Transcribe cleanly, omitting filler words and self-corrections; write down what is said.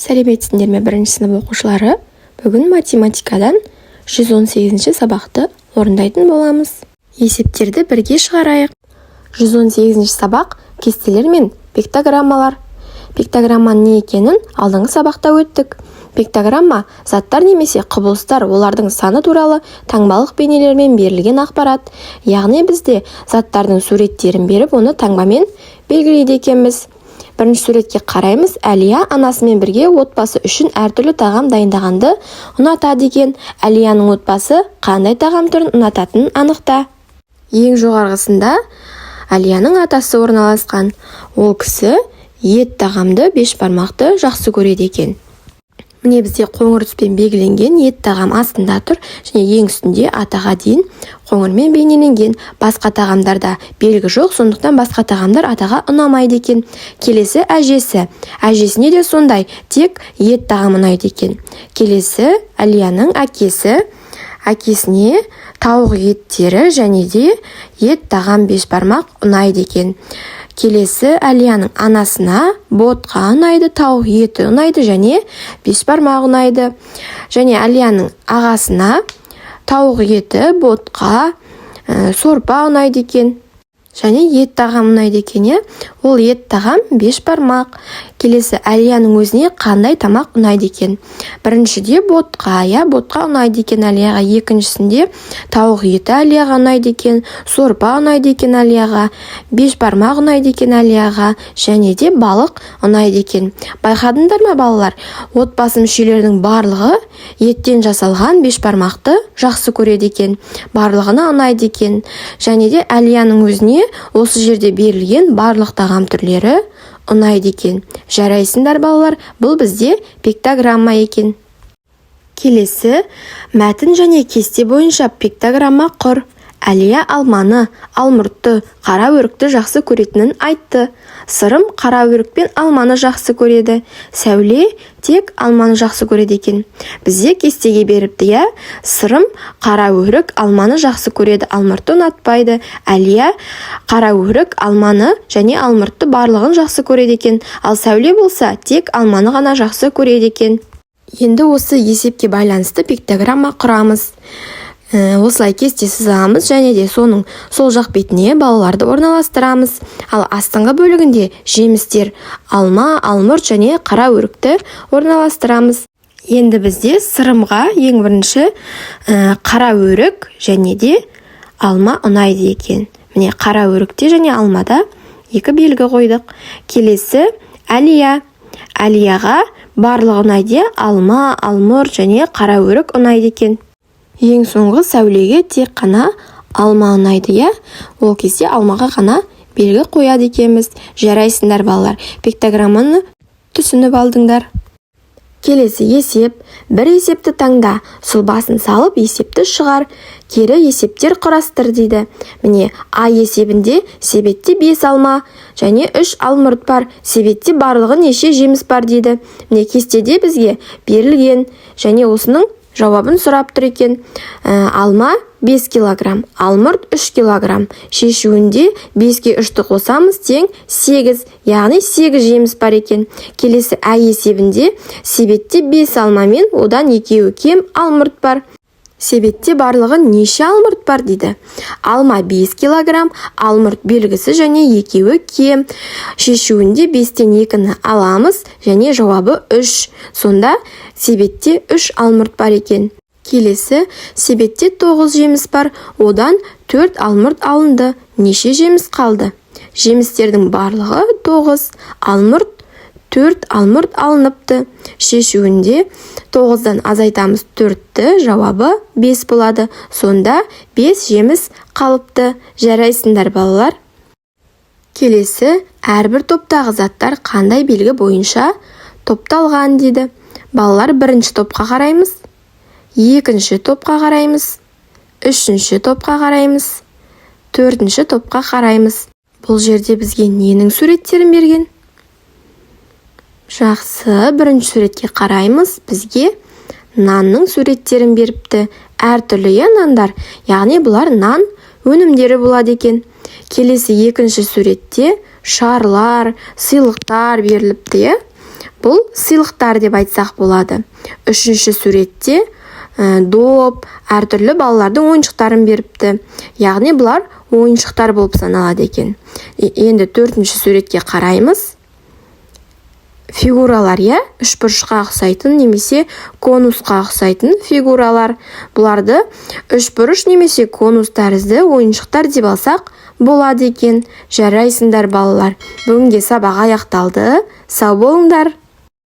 Сәлеметсіңдер ме бірінші сынып оқушылары? Бүгін математикадан 118-ші сабақты орындайтын боламыз. Есептерді бірге шығарайық. 118-ші сабақ кестелер мен пиктограммалар. Пиктограмманың не екенін алдыңғы сабақта өттік. Пиктограмма заттар немесе құбылыстар, олардың саны туралы таңбалық бейнелермен берілген ақпарат. Яғни бізде заттардың суреттерін беріп, оны таңбамен белгілейді екенбіз. Бірінші суретке қараймыз. Әлия анасымен бірге отбасы үшін әртүрлі тағам дайындағанды ұнатады екен. Әлияның отбасы қандай тағам түрін ұнататынын анықта. Ең жоғарғысында Әлияның атасы орналасқан. Ол кісі ет тағамды, бешбармақты жақсы көреді екен. Міне бізде қоңыр түспен белгіленген ет тағам астында тұр, және ең үстінде атаға дейін қоңырмен бейнеленген. Басқа тағамдарда белгі жоқ, сондықтан басқа тағамдар атаға ұнамайды екен. Келесі әжесі. Әжесіне де сондай, тек ет тағам ұнайды екен. Келесі Әлияның әкесі. Әкесіне тауық еттері және де ет тағам бешбармақ ұнайды екен. Келесі Әлияның анасына ботқа ұнайды, тауық еті ұнайды және бешбармақ ұнайды. Және Әлияның ағасына тауық еті, ботқа, сорпа ұнайды екен. Және ет тағам ұнайды екен. Ол ет тағам бешбармақ. Келесі Әлияның өзіне қандай тамақ ұнайды екен? Біріншіде ботқа, ботқа ұнайды екен Әлияға. Екіншісінде тауық еті Әлияға ұнайды екен, сорпа ұнайды екен Әлияға, бешбармақ ұнайды екен Әлияға, және де балық ұнайды екен. Байқадыңдар ма балалар? Отбасы мүшелерінің барлығы еттен жасалған бешбармақты жақсы көреді екен. Барлығына ұнайды екен. Және де Әлияның өзіне осы жерде берілген барлық тағам түрлері ұнайды екен. Жарайсыңдар балалар, бұл бізде пиктограмма екен. Келесі мәтін және кесте бойынша пиктограмма құр. Әлия алманы, алмұртты, қара өрікті жақсы көретінін айтты. Сырым қара өрік пен алманы жақсы көреді. Сәуле тек алманы жақсы көреді екен. Бізде кестеге беріпті. Сырым қара өрік алманы жақсы көреді, алмұртты ұнатпайды. Әлия қара өрік, алманы және алмұртты барлығын жақсы көреді екен. Ал Сәуле болса тек алманы ғана жақсы көреді екен. Енді осы есепке байланысты пиктограмма құрамыз. Осылай кесте сызамыз және де соның сол жақ бетіне балаларды орналастырамыз. Ал астыңғы бөлігінде жемістер алма, алмұрт және қара өрікті орналастырамыз. Енді бізде сырымға ең бірінші қара өрік және де алма ұнайды екен. Міне қара өрікте және алмада екі белгі қойдық. Келесі Әлия. Әлияға барлығы ұнайды, алма, алмұрт және қара өрік ұнайды екен. Ең соңғы Сәулеге тек қана алма ұнайды. Ол кезде алмаға ғана белгі қояды екенбіз. Жарайсыңдар балалар, пиктограмманы түсініп алдыңдар. Келесі есеп. Бір есепті таңда, сұлбасын салып есепті шығар. Кері есептер құрастыр дейді. Міне А есебінде себетте 5 алма және 3 алмұрт бар. Себетте барлығы неше жеміс бар дейді. Міне кестеде бізге берілген және осының жауабын сұрап тұр екен. Алма 5 килограмм, алмұрт 3 килограмм. Шешуінде 5-ке 3-ті қосамыз тең 8, яғни 8 жеміс бар екен. Келесі Ә есебінде себетте 5 алма мен одан 2 кем алмұрт бар. Себетте барлығы неше алмұрт бар дейді. Алма 5 килограмм, алмұрт белгісі және 2 кем. Шешуінде 5-тен 2-ні аламыз және жауабы 3. Сонда себетте 3 алмұрт бар екен. Келесі себетте 9 жеміс бар, одан 4 алмұрт алынды. Неше жеміс қалды? Жемістердің барлығы 9, алмұрт 4 алмұрт алыныпты. Шешуінде 9-дан азайтамыз 4-ті, жауабы 5 болады. Сонда 5 жеміс қалыпты. Жарайсыңдар балалар. Келесі әрбір топтағы заттар қандай белгі бойынша топталған дейді. Балалар бірінші топқа қараймыз, екінші топқа қараймыз, үшінші топқа қараймыз, төртінші топқа қараймыз. Бұл жерде бізге ненің суреттерін берген? Жақсы, бірінші суретке қараймыз. Бізге нанның суреттерін беріпті. Әртүрлі нандар, яғни бұлар нан өнімдері болады екен. Келесі екінші суретте шарлар, сыйлықтар беріліпті. бұл сыйлықтар деп айтсақ болады. Үшінші суретте доп, әртүрлі балалардың ойыншықтарын беріпті. Яғни бұлар ойыншықтар болып саналады екен. Енді төртінші суретке қараймыз. Фигуралар, үшбұрышқа ұқсайтын немесе конусқа ұқсайтын фигуралар. Бұларды үшбұрыш немесе конус тәрізді ойыншықтар деп алсақ болады екен. Жарайсыңдар балалар. Бүгінге сабақ аяқталды. Сау болыңдар.